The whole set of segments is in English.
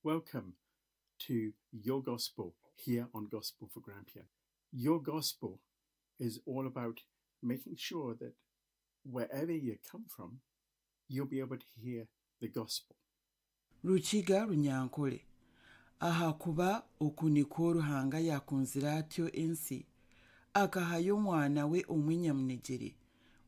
Welcome to Your Gospel here on Gospel for Grampian. Your Gospel is all about making sure that wherever you come from, you'll be able to hear the gospel. Ruchiga runyankole aha kuba okuniko ruhanga yakunzira atyo ensi akahayo mwana we omwinyamunegere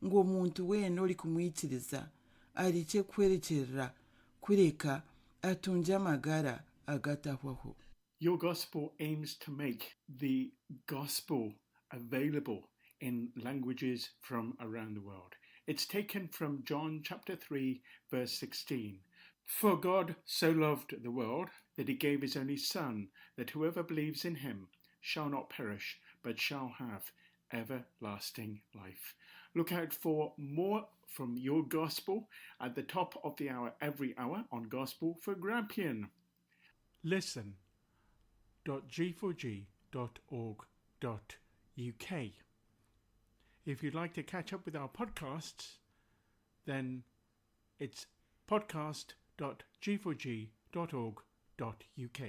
ngo omuntu weena oli kumwikiriza arike kwerekerera kureka atunje amagara agatahwaho. Your Gospel aims to make the gospel available in languages from around the world. It's taken from John chapter 3 verse 16. For God so loved the world that he gave his only Son, that whoever believes in him shall not perish, but shall have everlasting life. Look out for more from Your Gospel at the top of the hour every hour on Gospel for Grampian. Listen.g4g.org.uk. If you'd like to catch up with our podcasts, then it's podcast.g4g.org.uk.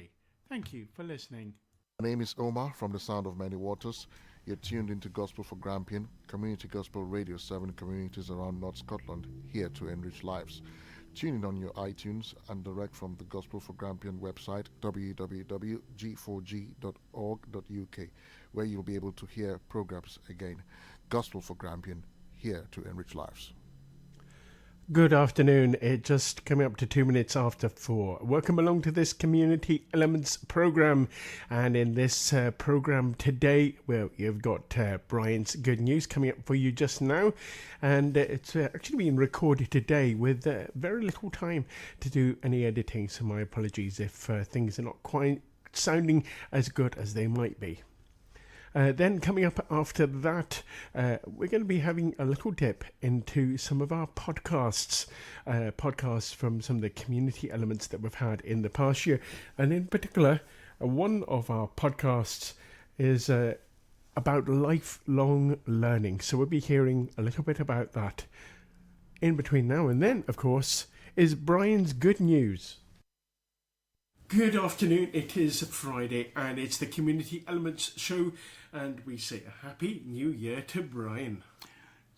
Thank you for listening. My name is Omar from the Sound of Many Waters. You're tuned into Gospel for Grampian, Community Gospel Radio, 7 communities around North Scotland, here to enrich lives. Tune in on your iTunes and direct from the Gospel for Grampian website, www.g4g.org.uk, where you'll be able to hear programs again. Gospel for Grampian, here to enrich lives. Good afternoon. It just coming up to 2 minutes after 4. Welcome along to this Community Elements program. And in this program today, well, you've got Brian's good news coming up for you just now. And it's actually being recorded today with very little time to do any editing. So my apologies if things are not quite sounding as good as they might be. Then coming up after that, we're going to be having a little dip into some of our podcasts from some of the community elements that we've had in the past year. And in particular, one of our podcasts is about lifelong learning. So we'll be hearing a little bit about that. In between now and then, of course, is Brian's good news. Good afternoon, it is Friday and it's the Community Elements show and we say a Happy New Year to Brian.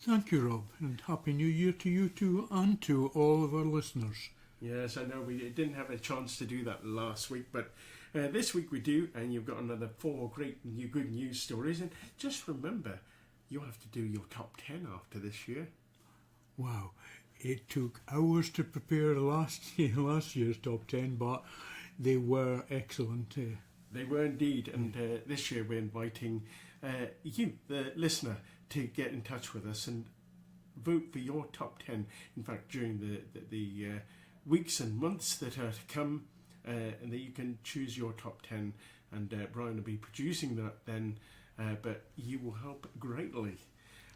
Thank you, Rob, and Happy New Year to you too and to all of our listeners. Yes, I know we didn't have a chance to do that last week, but this week we do, and you've got another 4 great new good news stories. And just remember, you have to do your top 10 after this year. Wow, it took hours to prepare last year's top 10, but they were excellent. They were indeed, and this year we're inviting you, the listener, to get in touch with us and vote for your top 10. In fact, during the weeks and months that are to come, and that you can choose your top 10, and Brian will be producing that then, but you will help greatly.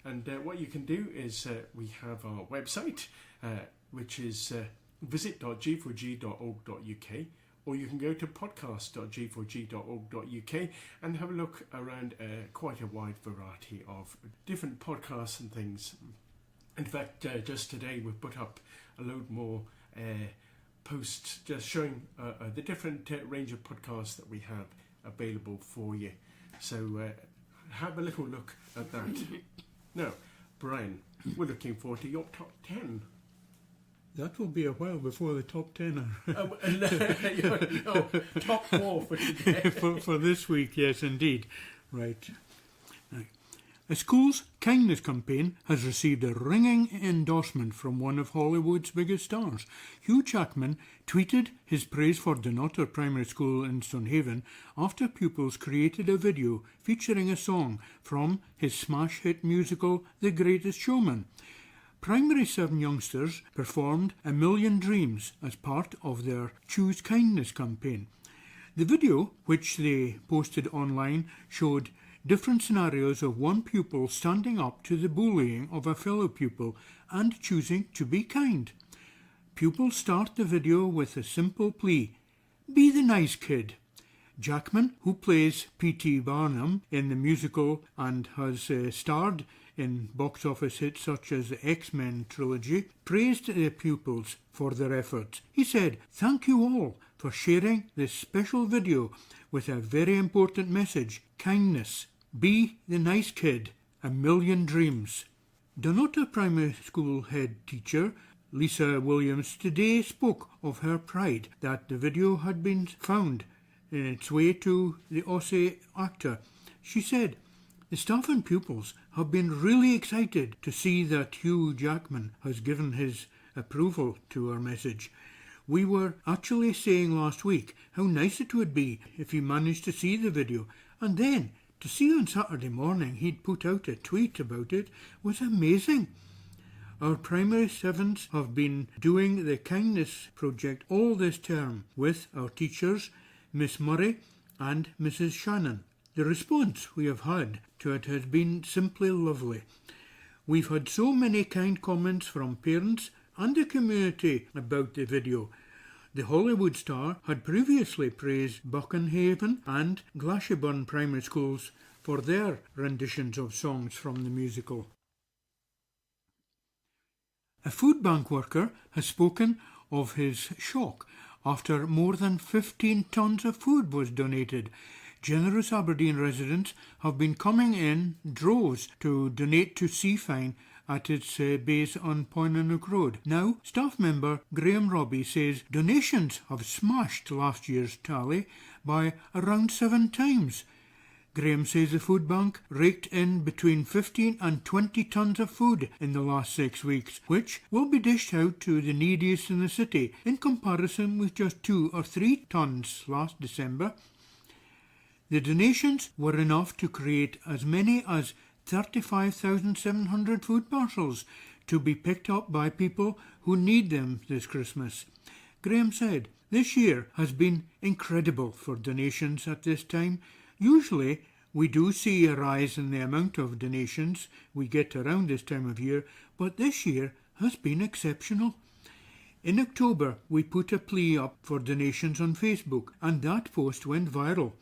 And what you can do is we have our website, which is visit.g4g.org.uk, or you can go to podcast.g4g.org.uk and have a look around quite a wide variety of different podcasts and things. In fact, just today we've put up a load more posts just showing the different range of podcasts that we have available for you. So have a little look at that. Now, Brian, we're looking forward to your top 10. That will be a while before the top 10 are. No, top 4 for today. for this week, yes, indeed. Right. A school's kindness campaign has received a ringing endorsement from one of Hollywood's biggest stars. Hugh Jackman tweeted his praise for Dunnottar Primary School in Stonehaven after pupils created a video featuring a song from his smash hit musical The Greatest Showman. Primary 7 youngsters performed A Million Dreams as part of their Choose Kindness campaign. The video, which they posted online, showed different scenarios of one pupil standing up to the bullying of a fellow pupil and choosing to be kind. Pupils start the video with a simple plea, "Be the nice kid." Jackman, who plays P.T. Barnum in the musical and has starred in box office hits such as the X-Men trilogy, praised the pupils for their efforts. He said, "Thank you all for sharing this special video with a very important message: kindness. Be the nice kid. A million dreams. Donota Primary School head teacher Lisa Williams today spoke of her pride that the video had been found in its way to the Aussie actor. She said, "The staff and pupils have been really excited to see that Hugh Jackman has given his approval to our message. We were actually saying last week how nice it would be if he managed to see the video, and then to see on Saturday morning he'd put out a tweet about it was amazing." Our primary sevens have been doing the kindness project all this term with our teachers, Miss Murray and Mrs. Shannon. The response we have had to it has been simply lovely. We've had so many kind comments from parents and the community about the video. The Hollywood star had previously praised Buckenhaven and Glashieburn primary schools for their renditions of songs from the musical. A food bank worker has spoken of his shock after more than 15 tonnes of food was donated. Generous Aberdeen residents have been coming in droves to donate to Seafine at its base on Poynanook Road. Now, staff member Graham Robbie says donations have smashed last year's tally by around 7 times. Graham says the food bank raked in between 15 and 20 tonnes of food in the last 6 weeks, which will be dished out to the neediest in the city, in comparison with just 2 or 3 tonnes last December. The donations were enough to create as many as 35,700 food parcels to be picked up by people who need them this Christmas. Graham said, "This year has been incredible for donations at this time. Usually we do see a rise in the amount of donations we get around this time of year, but this year has been exceptional." In October, we put a plea up for donations on Facebook, and that post went viral.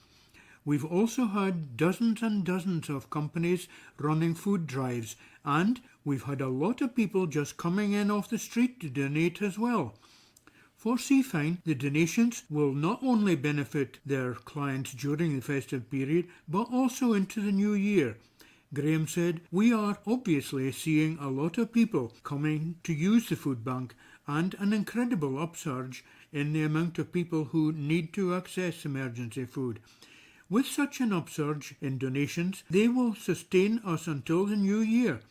We've also had dozens and dozens of companies running food drives, and we've had a lot of people just coming in off the street to donate as well. For Seafine, the donations will not only benefit their clients during the festive period, but also into the new year. Graham said, "We are obviously seeing a lot of people coming to use the food bank and an incredible upsurge in the amount of people who need to access emergency food. With such an upsurge in donations, they will sustain us until the new year."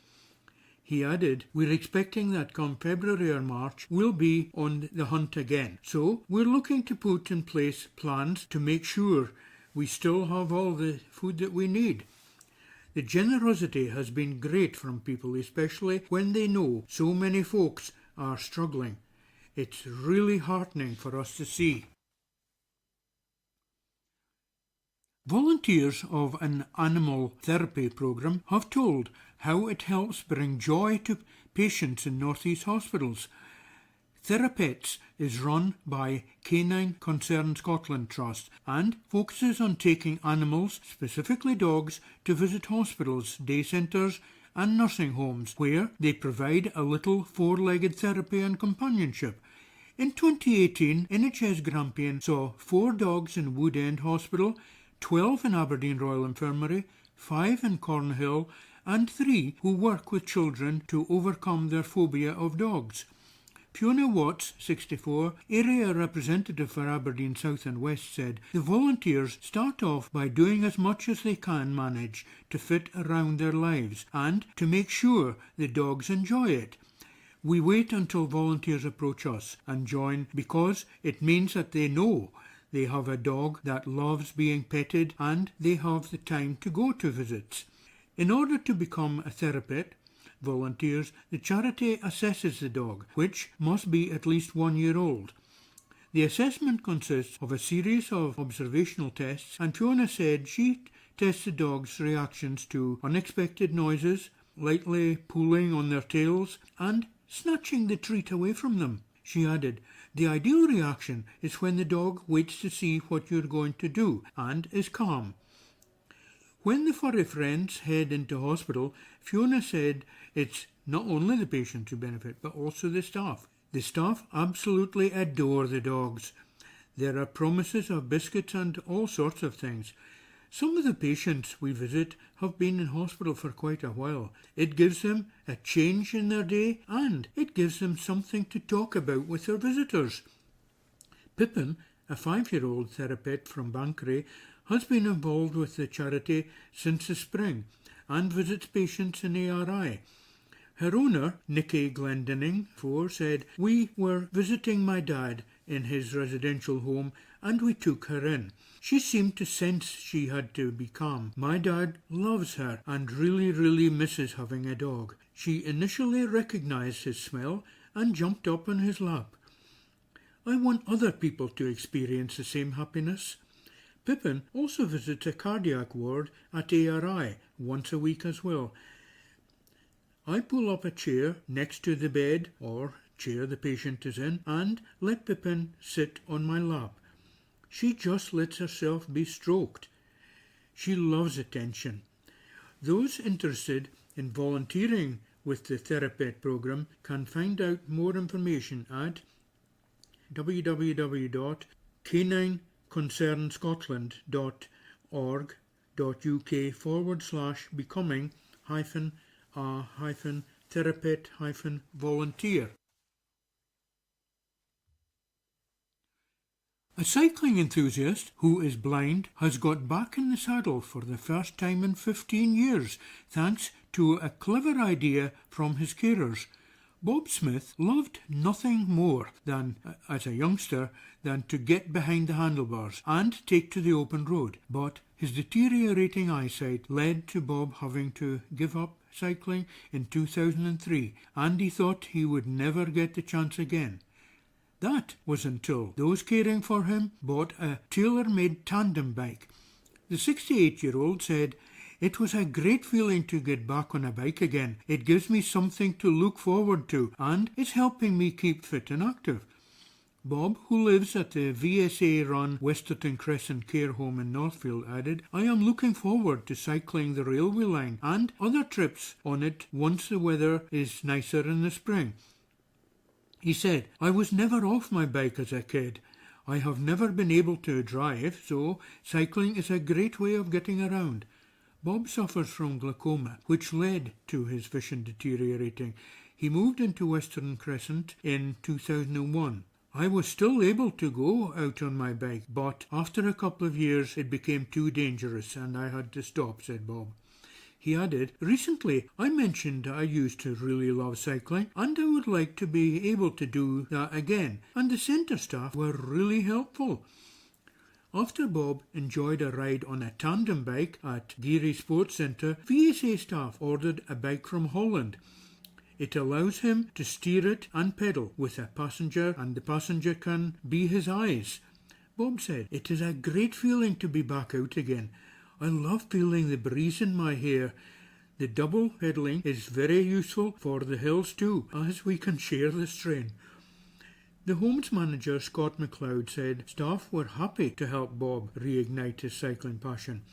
He added, "We're expecting that come February or March, we'll be on the hunt again. So we're looking to put in place plans to make sure we still have all the food that we need." The generosity has been great from people, especially when they know so many folks are struggling. It's really heartening for us to see. Volunteers of an animal therapy program have told how it helps bring joy to patients in northeast hospitals. Therapets is run by Canine Concern Scotland Trust and focuses on taking animals, specifically dogs, to visit hospitals, day centres and nursing homes, where they provide a little four-legged therapy and companionship. In 2018, NHS Grampian saw 4 dogs in Wood End Hospital, 12 in Aberdeen Royal Infirmary, 5 in Cornhill, and 3 who work with children to overcome their phobia of dogs. Fiona Watts, 64, area representative for Aberdeen South and West, said the volunteers start off by doing as much as they can manage to fit around their lives and to make sure the dogs enjoy it. We wait until volunteers approach us and join because it means that they know they have a dog that loves being petted and they have the time to go to visits. In order to become a therapist, volunteers, the charity assesses the dog, which must be at least 1 year old. The assessment consists of a series of observational tests, and Fiona said she tests the dog's reactions to unexpected noises, lightly pulling on their tails, and snatching the treat away from them. She added, the ideal reaction is when the dog waits to see what you're going to do and is calm. When the furry friends head into hospital, Fiona said it's not only the patients who benefit, but also the staff. The staff absolutely adore the dogs. There are promises of biscuits and all sorts of things. Some of the patients we visit have been in hospital for quite a while. It gives them a change in their day and it gives them something to talk about with their visitors. Pippin, a 5-year-old therapist from Bankery, has been involved with the charity since the spring and visits patients in ARI. Her owner, Nicky Glendinning, said, "We were visiting my dad in his residential home and we took her in. She seemed to sense she had to be calm. My dad loves her and really misses having a dog. She initially recognised his smell and jumped up on his lap. I want other people to experience the same happiness." Pippin also visits a cardiac ward at ARI once a week as well. I pull up a chair next to the bed or chair the patient is in and let Pippin sit on my lap. She just lets herself be stroked. She loves attention. Those interested in volunteering with the Therapet program can find out more information at www.canineconcernScotland.org.uk/becoming-a-therapet-volunteer. A cycling enthusiast who is blind has got back in the saddle for the first time in 15 years, thanks to a clever idea from his carers. Bob Smith loved nothing more than, as a youngster, than to get behind the handlebars and take to the open road. But his deteriorating eyesight led to Bob having to give up cycling in 2003, and he thought he would never get the chance again. That was until those caring for him bought a tailor-made tandem bike. The 68-year-old said, "It was a great feeling to get back on a bike again. It gives me something to look forward to and it's helping me keep fit and active." Bob, who lives at the VSA-run Westerton Crescent care home in Northfield, added, "I am looking forward to cycling the railway line and other trips on it once the weather is nicer in the spring." He said, "I was never off my bike as a kid. I have never been able to drive, so cycling is a great way of getting around." Bob suffers from glaucoma, which led to his vision deteriorating. He moved into Western Crescent in 2001. "I was still able to go out on my bike, but after a couple of years it became too dangerous and I had to stop," said Bob. He added, "Recently I mentioned I used to really love cycling and I would like to be able to do that again, and the centre staff were really helpful." After Bob enjoyed a ride on a tandem bike at Geary Sports Centre, VSA staff ordered a bike from Holland. It allows him to steer it and pedal with a passenger, and the passenger can be his eyes. Bob said, "It is a great feeling to be back out again. I love feeling the breeze in my hair. The double pedalling is very useful for the hills too, as we can share the strain." The home's manager, Scott McLeod, said staff were happy to help Bob reignite his cycling passion.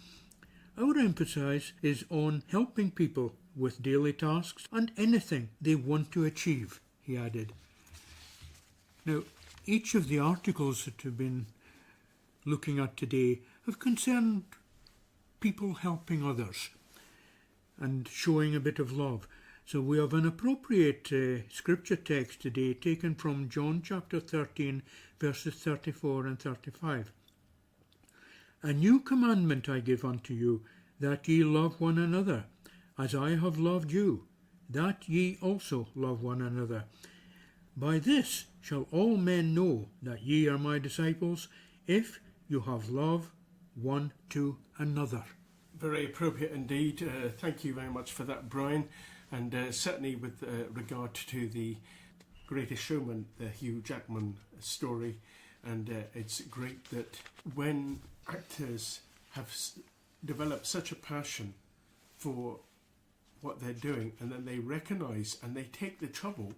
"Our emphasis is on helping people with daily tasks and anything they want to achieve," he added. Now, each of the articles that we've been looking at today have concerned people helping others and showing a bit of love. So we have an appropriate scripture text today taken from John chapter 13, verses 34 and 35. "A new commandment I give unto you, that ye love one another, as I have loved you, that ye also love one another. By this shall all men know that ye are my disciples, if you have love one to another." Very appropriate indeed. Thank you very much for that, Brian. And certainly with regard to the Greatest Showman, the Hugh Jackman story, and it's great that when actors have developed such a passion for what they're doing, and then they recognise and they take the trouble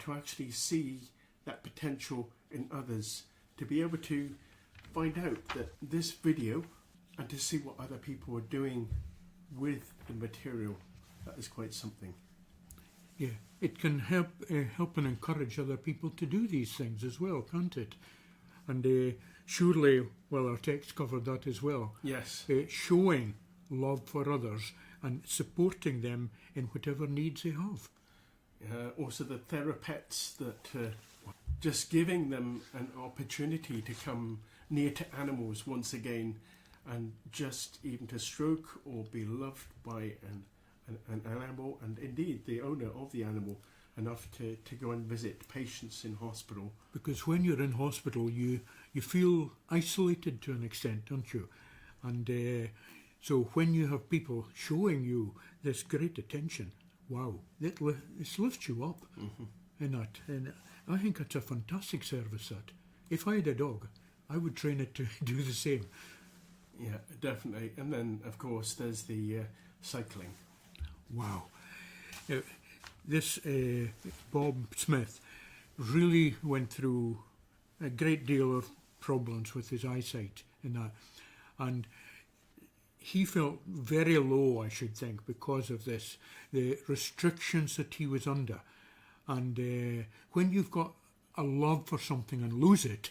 to actually see that potential in others, to be able to find out that this video and to see what other people are doing with the material, that is quite something. Yeah, it can help and encourage other people to do these things as well, can't it? And surely, well, our text covered that as well. Yes. Showing love for others and supporting them in whatever needs they have. Also the therapests that just giving them an opportunity to come near to animals once again, and just even to stroke or be loved by an animal, and indeed the owner of the animal, enough to go and visit patients in hospital. Because when you're in hospital, you feel isolated to an extent, don't you? And so when you have people showing you this great attention, wow, this lifts you up. In that. And I think it's a fantastic service, that. If I had a dog, I would train it to do the same. Yeah, definitely. And then, of course, there's the cycling. Wow. This Bob Smith really went through a great deal of problems with his eyesight in that. And he felt very low, I should think, because of this, the restrictions that he was under. And when you've got a love for something and lose it,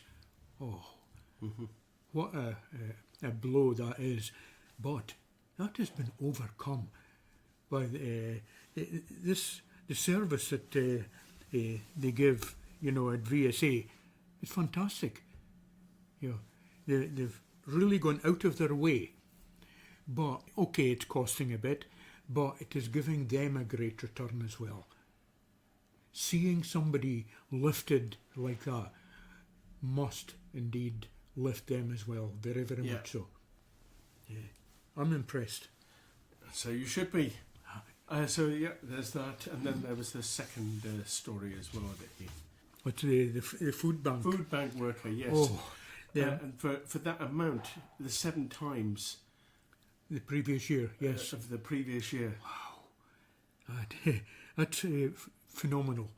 what a blow that is. But that has been overcome by the service that they give, at VSA. It's fantastic. They've really gone out of their way. But, okay, it's costing a bit, but it is giving them a great return as well. Seeing somebody lifted like that must indeed lift them as well, very, very much so. Yeah. I'm impressed. So you should be. So there's that, and then there was the second story as well. What's the food bank? Food bank worker, yes. Oh, yeah. And for that amount, the 7 times the previous year, yes. Of the previous year. Wow. That's phenomenal.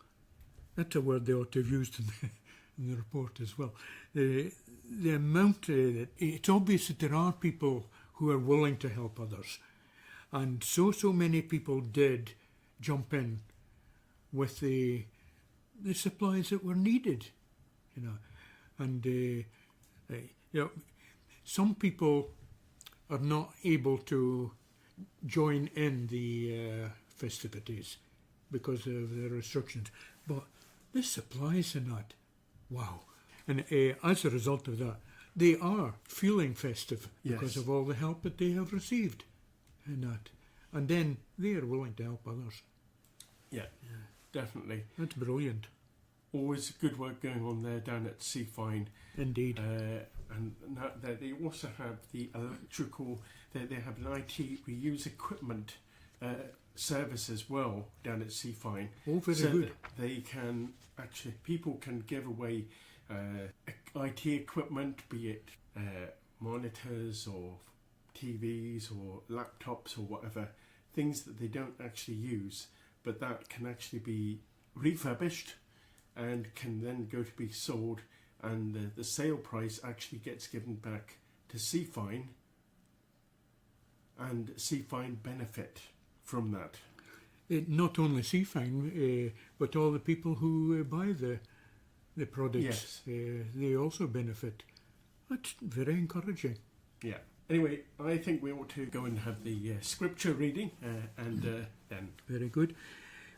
That's a word they ought to have used in the report as well. The amount, it's obvious that there are people who are willing to help others. And so many people did jump in with the supplies that were needed, And, some people are not able to join in the festivities because of the restrictions. But the supplies and that, wow. And as a result of that, they are feeling festive because of all the help that they have received. And then they are willing to help others. Yeah, definitely. That's brilliant. Always good work going on there down at Seafine. Indeed. And they also have the electrical, they have an IT reuse equipment service as well down at Seafine. Oh, very good. They can actually, people can give away IT equipment, be it monitors or TVs or laptops or whatever, things that they don't actually use, but that can actually be refurbished and can then go to be sold, and the sale price actually gets given back to Seafine, and Seafine benefit from that. Not only Seafine, but all the people who buy the products, they also benefit. That's very encouraging. Yeah. Anyway, I think we ought to go and have the scripture reading, and then. Very good.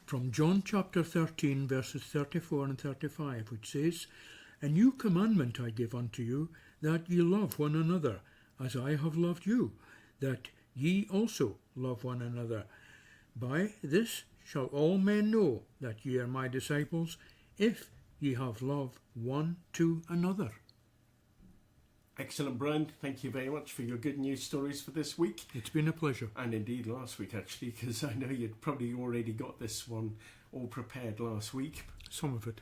From John chapter 13, verses 34 and 35, which says, "A new commandment I give unto you, that ye love one another, as I have loved you, that ye also love one another. By this shall all men know that ye are my disciples, if ye have love one to another." Excellent, Brian. Thank you very much for your good news stories for this week. It's been a pleasure. And indeed last week, actually, because I know you'd probably already got this one all prepared last week. Some of it.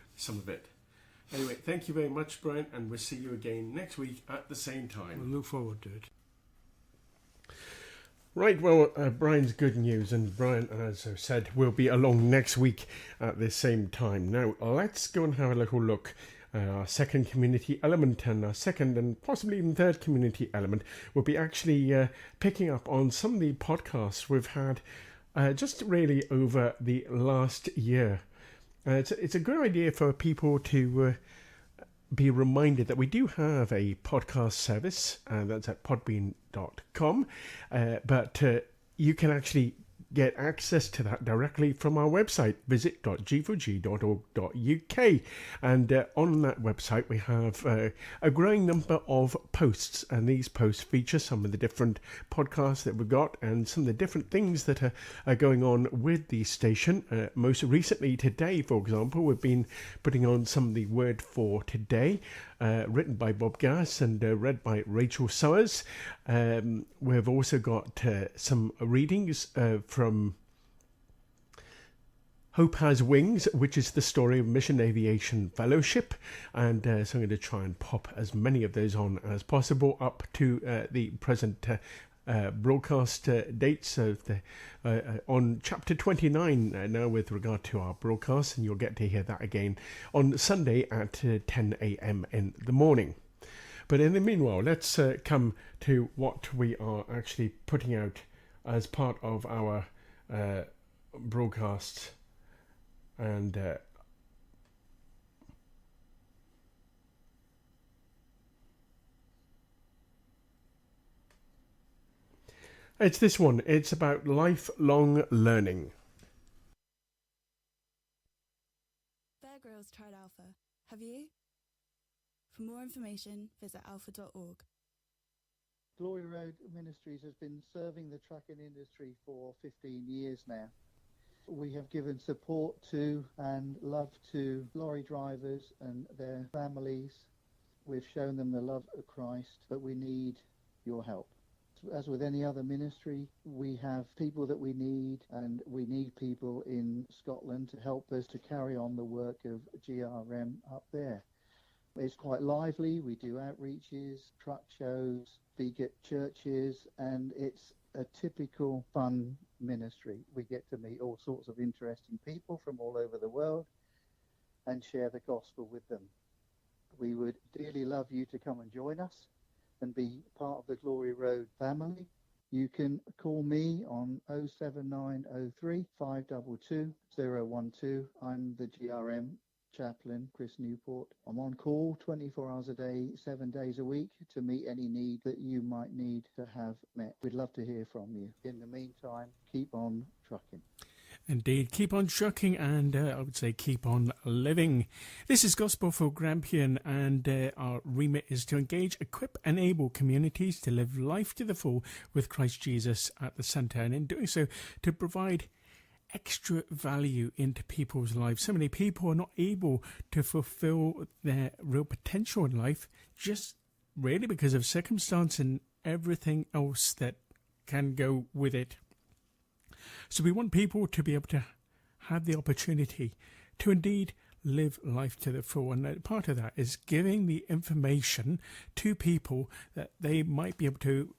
Anyway, thank you very much, Brian, and we'll see you again next week at the same time. We'll look forward to it. Right, well, Brian's good news, and Brian, as I said, will be along next week at the same time. Now, let's go and have a little look. Our second community element and our second and possibly even third community element will be actually picking up on some of the podcasts we've had just really over the last year. It's a good idea for people to be reminded that we do have a podcast service, and that's at podbean.com, but you can actually get access to that directly from our website, visit.g4g.org.uk. And on that website, we have a growing number of posts, and these posts feature some of the different podcasts that we've got and some of the different things that are going on with the station. Most recently today, for example, we've been putting on some of the Word for Today, written by Bob Gass and read by Rachel Summers. We've also got some readings from Hope Has Wings, which is the story of Mission Aviation Fellowship, and so I'm going to try and pop as many of those on as possible up to the present broadcast dates of on chapter 29 now with regard to our broadcast, and you'll get to hear that again on Sunday at 10 a.m. in the morning. But in the meanwhile, let's come to what we are actually putting out as part of our broadcasts. And it's this one. It's about lifelong learning. Bear Grylls tried Alpha. Have you? For more information, visit alpha.org. Glory Road Ministries has been serving the trucking industry for 15 years now. We have given support to and love to lorry drivers and their families. We've shown them the love of Christ, but we need your help. As with any other ministry, we have people that we need, and we need people in Scotland to help us to carry on the work of GRM up there. It's quite lively. We do outreaches, truck shows, speak at churches, and it's a typical fun ministry. We get to meet all sorts of interesting people from all over the world and share the gospel with them. We would dearly love you to come and join us and be part of the Glory Road family. You can call me on 07903 522 012. I'm the GRM chaplain, Chris Newport. I'm on call 24 hours a day, 7 days a week to meet any need that you might need to have met. We'd love to hear from you. In the meantime, keep on trucking. Indeed, keep on trucking, and I would say keep on living. This is Gospel for Grampian, and our remit is to engage, equip, enable communities to live life to the full with Christ Jesus at the centre, and in doing so, to provide extra value into people's lives. So many people are not able to fulfill their real potential in life, just really because of circumstance and everything else that can go with it. So we want people to be able to have the opportunity to indeed live life to the full. And part of that is giving the information to people that they might be able to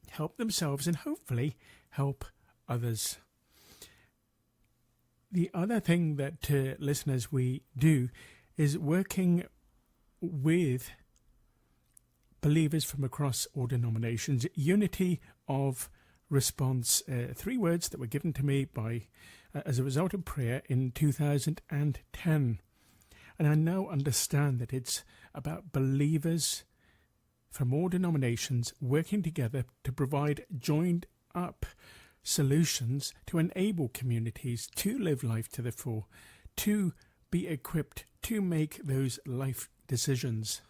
help themselves and hopefully help others. The other thing that, listeners, we do is working with believers from across all denominations. Unity of response, 3 words that were given to me by as a result of prayer in 2010. And I now understand that it's about believers from all denominations working together to provide joined up solutions to enable communities to live life to the full, to be equipped to make those life decisions.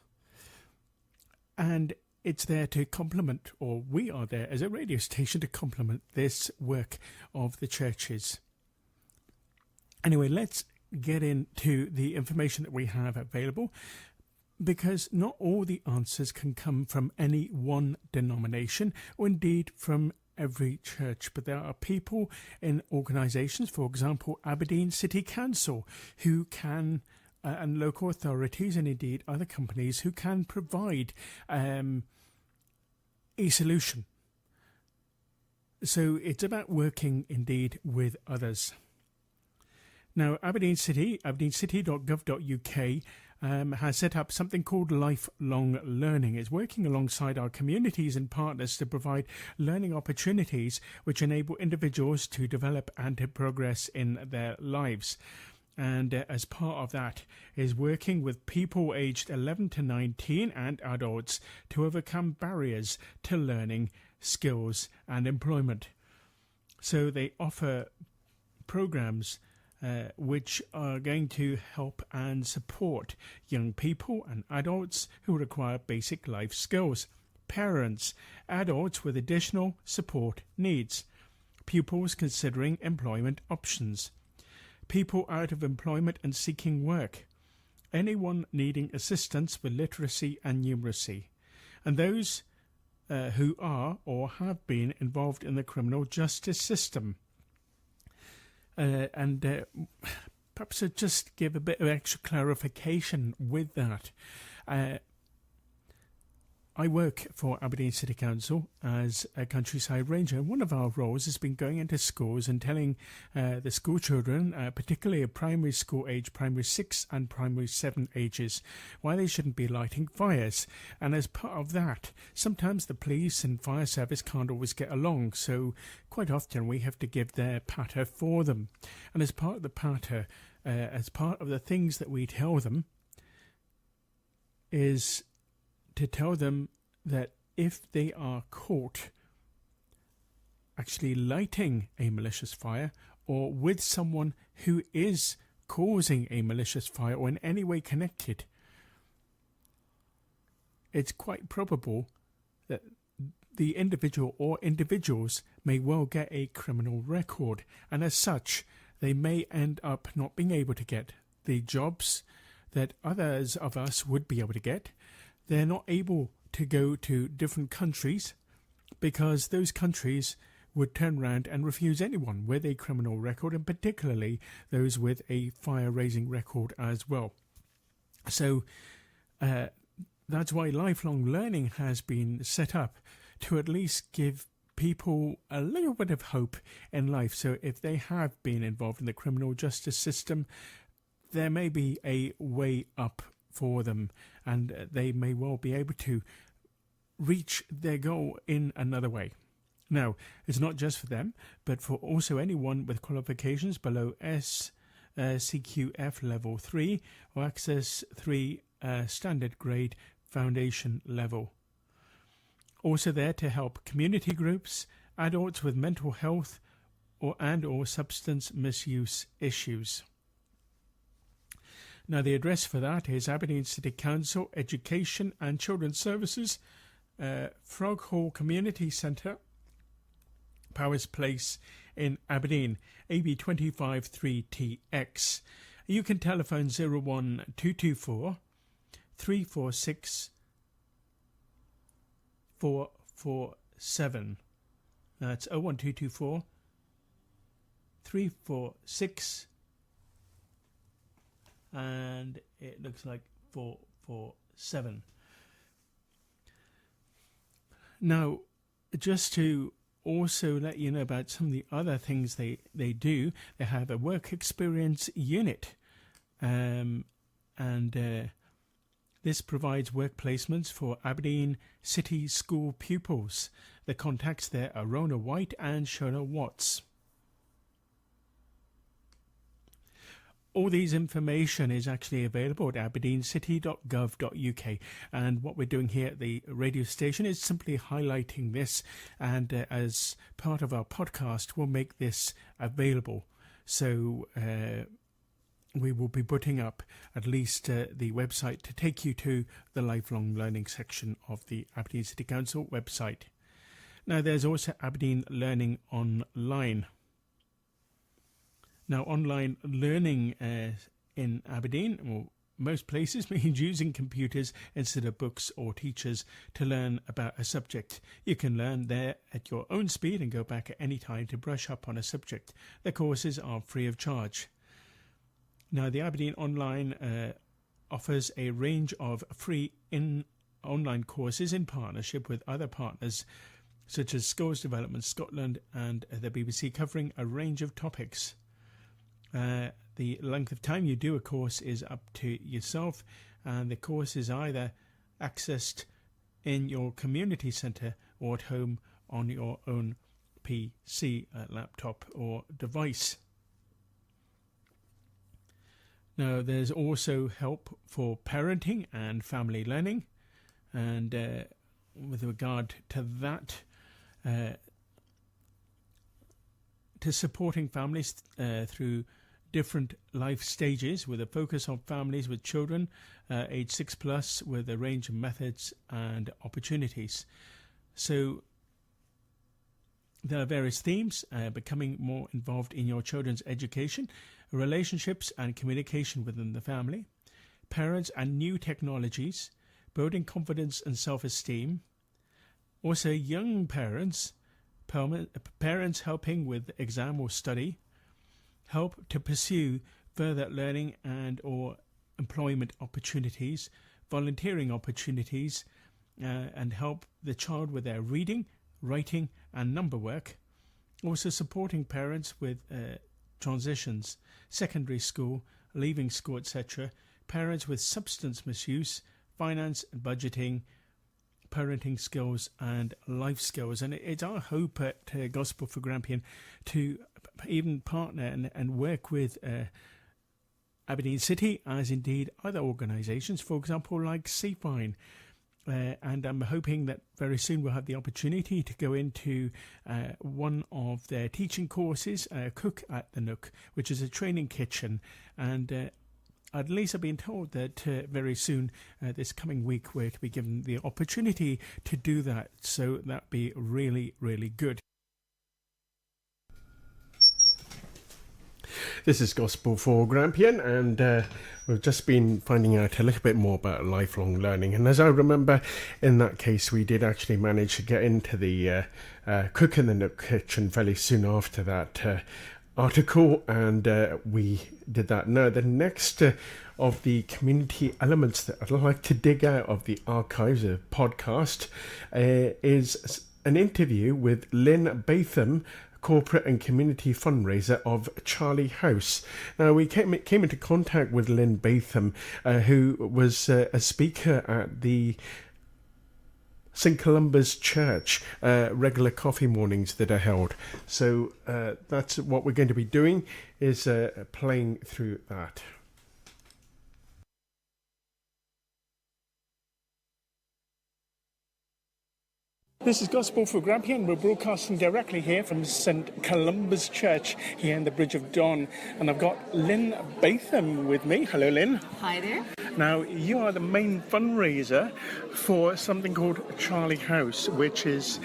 And it's there to complement, or we are there as a radio station to complement this work of the churches. Anyway, let's get into the information that we have available, because not all the answers can come from any one denomination, or indeed from every church, but there are people in organisations, for example Aberdeen City Council, who can and local authorities and indeed other companies who can provide a solution. So it's about working indeed with others. Now Aberdeen City, aberdeencity.gov.uk has set up something called Lifelong Learning. It's working alongside our communities and partners to provide learning opportunities which enable individuals to develop and to progress in their lives. And as part of that is working with people aged 11 to 19 and adults to overcome barriers to learning, skills and employment. So they offer programs which are going to help and support young people and adults who require basic life skills, parents, adults with additional support needs, pupils considering employment options, people out of employment and seeking work, anyone needing assistance with literacy and numeracy, and those who are or have been involved in the criminal justice system. Perhaps I'll just give a bit of extra clarification with that. I work for Aberdeen City Council as a countryside ranger, and one of our roles has been going into schools and telling the school children, particularly at primary school age, primary 6 and primary 7 ages, why they shouldn't be lighting fires. And as part of that, sometimes the police and fire service can't always get along, so quite often we have to give their patter for them. And as part of the patter, as part of the things that we tell them, is to tell them that if they are caught actually lighting a malicious fire or with someone who is causing a malicious fire or in any way connected, it's quite probable that the individual or individuals may well get a criminal record, and as such they may end up not being able to get the jobs that others of us would be able to get. They're not able to go to different countries because those countries would turn around and refuse anyone with a criminal record, and particularly those with a fire-raising record as well. So that's why lifelong learning has been set up to at least give people a little bit of hope in life. So if they have been involved in the criminal justice system, there may be a way up for them, and they may well be able to reach their goal in another way. Now, it's not just for them, but for also anyone with qualifications below CQF level 3 or Access 3 standard grade foundation level. Also there to help community groups, adults with mental health or substance misuse issues. Now, the address for that is Aberdeen City Council Education and Children's Services, Frog Hall Community Centre, Powers Place in Aberdeen, AB 253TX. You can telephone 01224 346 447. That's 01224 346 and it looks like 447. Now, just to also let you know about some of the other things they do, they have a work experience unit, and this provides work placements for Aberdeen City School pupils. The contacts there are Rona White and Shona Watts. All these information is actually available at aberdeencity.gov.uk, and what we're doing here at the radio station is simply highlighting this, and as part of our podcast we'll make this available. So we will be putting up at least the website to take you to the lifelong learning section of the Aberdeen City Council website. Now, there's also Aberdeen Learning Online. Now, online learning in Aberdeen, or most places, means using computers instead of books or teachers to learn about a subject. You can learn there at your own speed and go back at any time to brush up on a subject. The courses are free of charge. Now, the Aberdeen Online offers a range of free online courses in partnership with other partners, such as Skills Development Scotland and the BBC, covering a range of topics. The length of time you do a course is up to yourself, and the course is either accessed in your community centre or at home on your own PC, laptop or device. Now, there's also help for parenting and family learning. And with regard to that, to supporting families through different life stages, with a focus on families with children age 6+, with a range of methods and opportunities. So there are various themes: becoming more involved in your children's education, relationships and communication within the family, parents and new technologies, building confidence and self-esteem. Also, young parents helping with exam or study, help to pursue further learning and or employment opportunities, volunteering opportunities, and help the child with their reading, writing and number work. Also supporting parents with transitions, secondary school, leaving school, etc. Parents with substance misuse, finance and budgeting, parenting skills and life skills. And it's our hope at Gospel for Grampian to even partner and work with Aberdeen City, as indeed other organisations, for example, like Seafine. And I'm hoping that very soon we'll have the opportunity to go into one of their teaching courses, Cook at the Nook, which is a training kitchen. And at least I've been told that very soon, this coming week, we're to be given the opportunity to do that. So that'd be really, really good. This is Gospel for Grampian, and we've just been finding out a little bit more about lifelong learning. And as I remember, in that case, we did actually manage to get into the Cook in the Nook kitchen fairly soon after that article, and we did that. Now, the next of the community elements that I'd like to dig out of the archives of podcast is an interview with Lynn Batham, corporate and community fundraiser of Charlie House. Now, we came into contact with Lynn Batham, who was a speaker at the St. Columba's Church regular coffee mornings that are held. So that's what we're going to be doing, is playing through that. This is Gospel for Grampian. We're broadcasting directly here from St. Columba's Church here in the Bridge of Don. And I've got Lynn Batham with me. Hello, Lynn. Hi there. Now, you are the main fundraiser for something called Charlie House, which is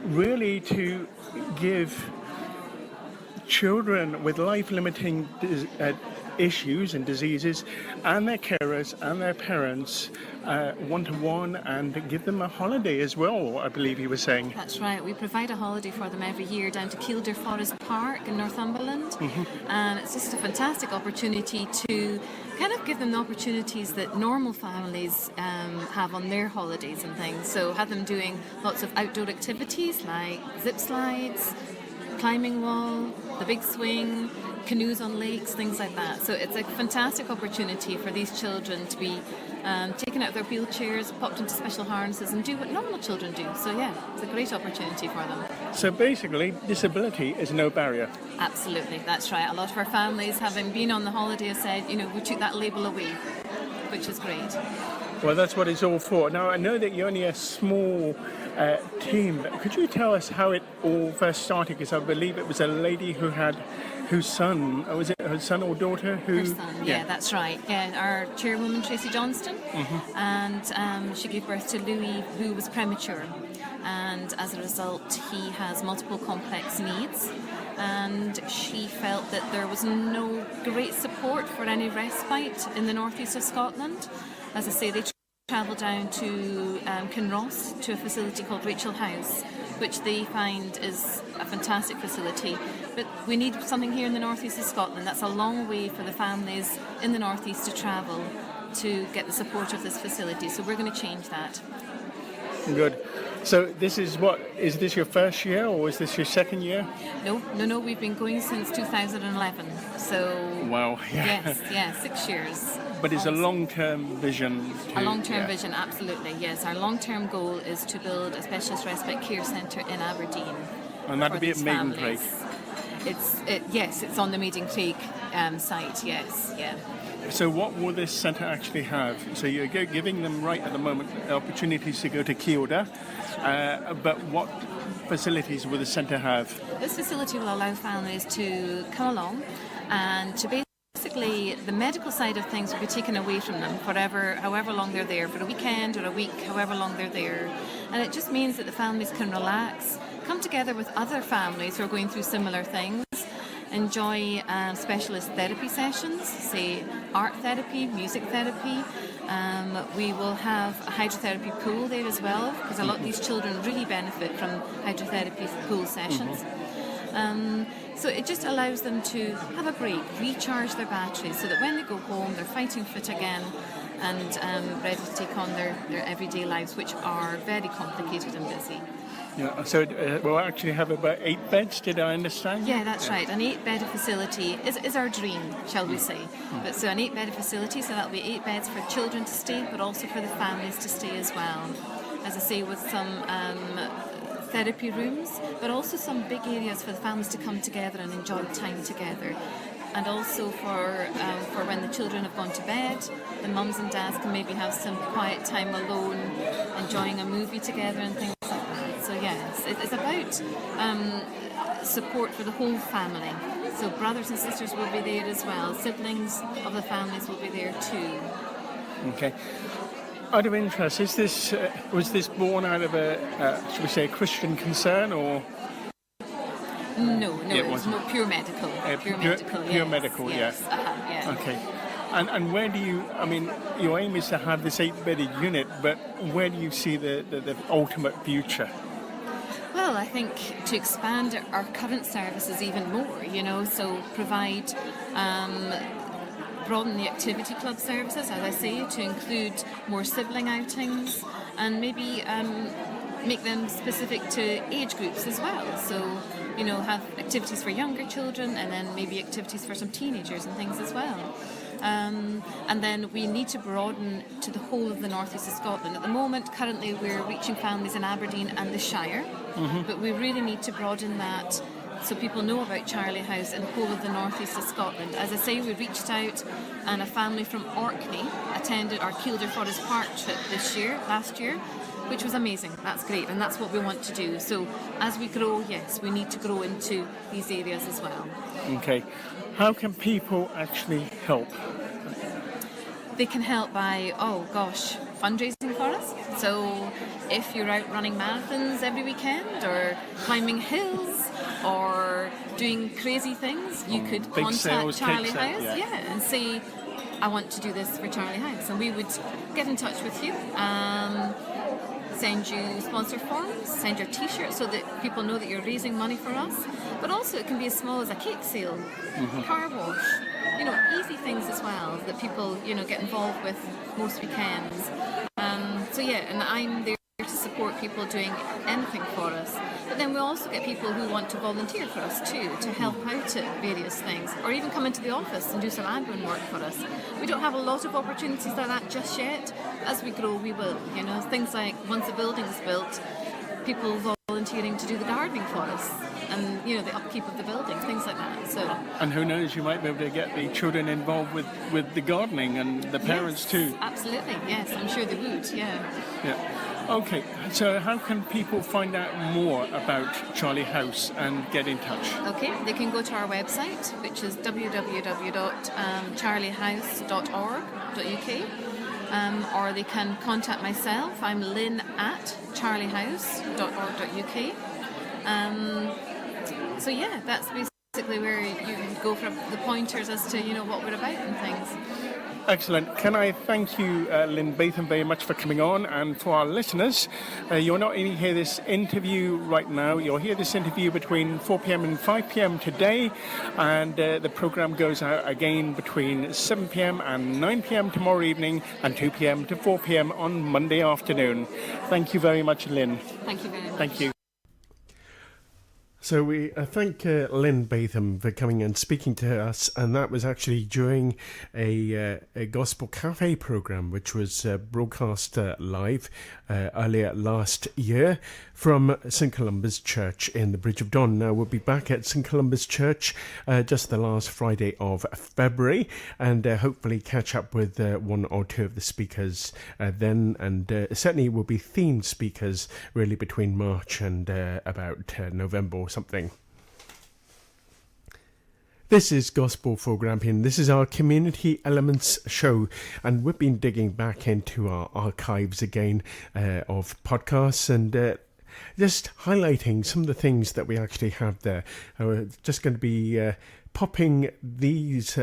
really to give children with life-limiting issues and diseases and their carers and their parents one-to-one, and give them a holiday as well, I believe you were saying. That's right. We provide a holiday for them every year down to Kildare Forest Park in Northumberland. Mm-hmm. And it's just a fantastic opportunity to kind of give them the opportunities that normal families have on their holidays and things. So have them doing lots of outdoor activities like zip slides, climbing wall, the big swing, canoes on lakes, things like that. So it's a fantastic opportunity for these children to be taken out of their wheelchairs, popped into special harnesses and do what normal children do. So yeah, it's a great opportunity for them. So basically, disability is no barrier. Absolutely, that's right. A lot of our families, having been on the holiday, have said, we took that label away, which is great. Well, that's what it's all for. Now, I know that you're only a small team, but could you tell us how it all first started? Because I believe it was a lady whose son, was it her son or daughter? Her son, yeah, that's right. Yeah, our chairwoman, Tracy Johnston, mm-hmm. and she gave birth to Louis, who was premature. And as a result, he has multiple complex needs. And she felt that there was no great support for any respite in the northeast of Scotland. As I say, they travelled down to Kinross to a facility called Rachel House, which they find is a fantastic facility. But we need something here in the northeast of Scotland. That's a long way for the families in the northeast to travel to get the support of this facility. So we're going to change that. Good. So this is is this your first year or is this your second year? No, we've been going since 2011. So wow, yeah. Yes, 6 years. But it's a long-term vision. A long-term vision, absolutely, yes. Our long-term goal is to build a specialist respite care centre in Aberdeen. And that'll be at Maiden Creek. Yes, it's on the Maiden Creek site, yes, yeah. So what will this centre actually have? So you're giving them right at the moment opportunities to go to Kielder, but what facilities will the centre have? This facility will allow families to come along and to basically the medical side of things will be taken away from them however long they're there, for a weekend or a week, however long they're there. And it just means that the families can relax, come together with other families who are going through similar things, enjoy specialist therapy sessions, say art therapy, music therapy. We will have a hydrotherapy pool there as well, because a lot of these children really benefit from hydrotherapy pool sessions. So it just allows them to have a break, recharge their batteries, so that when they go home they're fighting fit again and ready to take on their everyday lives, which are very complicated and busy. Yeah, so we'll actually have about 8 beds, did I understand? Yeah, that's right. An 8-bedded facility is our dream, shall we say. But so an 8-bedded facility, so that'll be 8 beds for children to stay, but also for the families to stay as well. As I say, with some therapy rooms, but also some big areas for the families to come together and enjoy time together. And also for when the children have gone to bed, the mums and dads can maybe have some quiet time alone, enjoying a movie together and things like that. So yes, it's about support for the whole family. So brothers and sisters will be there as well. Siblings of the families will be there too. Okay. Out of interest, was this born out of should we say, a Christian concern, or? No, it was no pure medical. Pure medical, yes. Yeah. Okay. And where do you, I mean, your aim is to have this 8-bedded unit, but where do you see the ultimate future? Well, I think to expand our current services even more, so provide, broaden the activity club services, as I say, to include more sibling outings and maybe make them specific to age groups as well. So, have activities for younger children and then maybe activities for some teenagers and things as well. And then we need to broaden to the whole of the northeast of Scotland. At the moment, currently, we're reaching families in Aberdeen and the Shire, but we really need to broaden that so people know about Charlie House in the whole of the northeast of Scotland. As I say, we reached out and a family from Orkney attended our Kielder Forest Park trip last year, which was amazing. That's great, and that's what we want to do. So as we grow, yes, we need to grow into these areas as well. Okay. How can people actually help? They can help by, fundraising for us. So if you're out running marathons every weekend or climbing hills or doing crazy things, you could contact Charlie House and say, I want to do this for Charlie House. And we would get in touch with you, send you sponsor forms, send your t-shirt so that people know that you're raising money for us. But also it can be as small as a cake sale, car wash, easy things as well that people, get involved with most weekends. And I'm there to support people doing anything for us. But then we also get people who want to volunteer for us too, to help out at various things, or even come into the office and do some admin work for us. We don't have a lot of opportunities like that just yet. As we grow, we will. Things like once a building's built, people volunteering to do the gardening for us, and the upkeep of the building, things like that. So. And who knows, you might be able to get the children involved with the gardening and the parents too. Absolutely, yes, I'm sure they would. Yeah. Okay, so how can people find out more about Charlie House and get in touch? Okay, they can go to our website, which is www.charliehouse.org.uk, or they can contact myself. I'm Lynn at charliehouse.org.uk. That's basically where you can go for the pointers as to what we're about and things. Excellent. Can I thank you, Lynn Batham, very much for coming on, and for our listeners, you're not only hear this interview right now, you'll hear this interview between 4 p.m. and 5 p.m. today, and the programme goes out again between 7 p.m. and 9 p.m. tomorrow evening, and 2 p.m. to 4 p.m. on Monday afternoon. Thank you very much, Lynn. Thank you very much. Thank you. So we thank Lynn Batham for coming and speaking to us, and that was actually during a Gospel Cafe program which was broadcast live earlier last year from St Columba's Church in the Bridge of Don. Now we'll be back at St Columba's Church just the last Friday of February, and hopefully catch up with one or two of the speakers then, and certainly will be themed speakers really between March and about November or something. This is Gospel for Grampian. This is our Community Elements show, and we've been digging back into our archives again of podcasts and just highlighting some of the things that we actually have there. We're just going to be popping these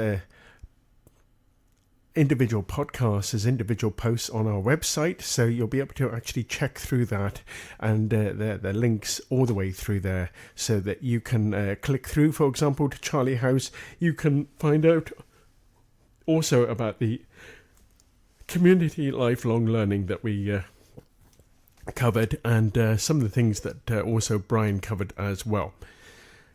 individual podcasts as individual posts on our website, so you'll be able to actually check through that, and the links all the way through there, so that you can click through, for example, to Charlie House. You can find out also about the community lifelong learning that we covered, and some of the things that also Brian covered as well.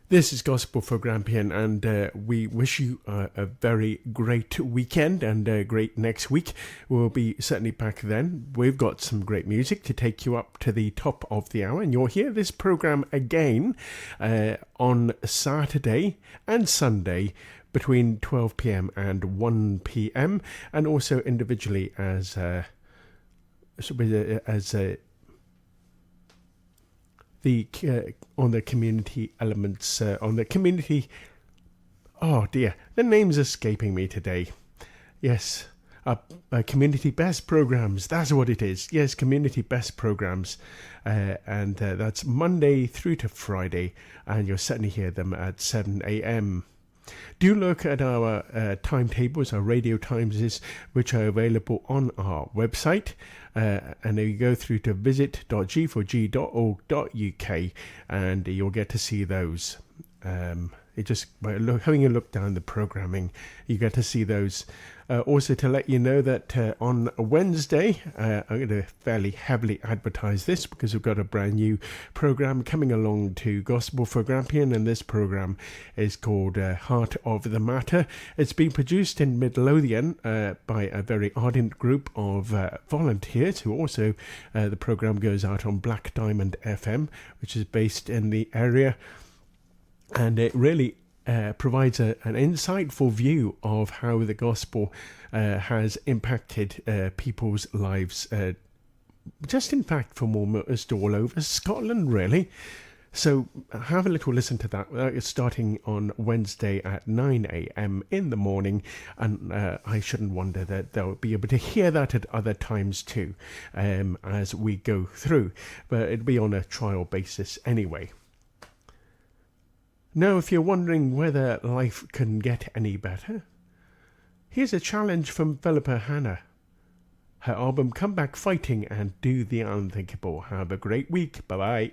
This is Gospel for Grampian, and we wish you a very great weekend and a great next week. We'll be certainly back then. We've got some great music to take you up to the top of the hour, and you'll hear this programme again on Saturday and Sunday between 12 p.m. and 1 p.m, and also individually as on the community elements on the community. Oh dear, the name's escaping me today. Yes, community best programs. That's what it is. Yes, community best programs, and that's Monday through to Friday, and you'll certainly hear them at 7 a.m. Do look at our timetables, our radio times, which are available on our website. And then you go through to visit.g4g.org.uk, and you'll get to see those. Just by having a look down the programming, you get to see those. Also to let you know that on Wednesday, I'm going to fairly heavily advertise this, because we've got a brand new program coming along to Gospel for Grampian, and this program is called Heart of the Matter. It's been produced in Midlothian by a very ardent group of volunteers who also, the program goes out on Black Diamond FM, which is based in the area, and it really provides an insightful view of how the gospel has impacted people's lives, just in fact from almost all over Scotland, really. So have a little listen to that. It's starting on Wednesday at 9 a.m. in the morning, and I shouldn't wonder that they'll be able to hear that at other times too, as we go through, but it'll be on a trial basis anyway. Now, if you're wondering whether life can get any better, here's a challenge from Philippa Hanna. Her album Come Back Fighting and Do the Unthinkable. Have a great week. Bye-bye.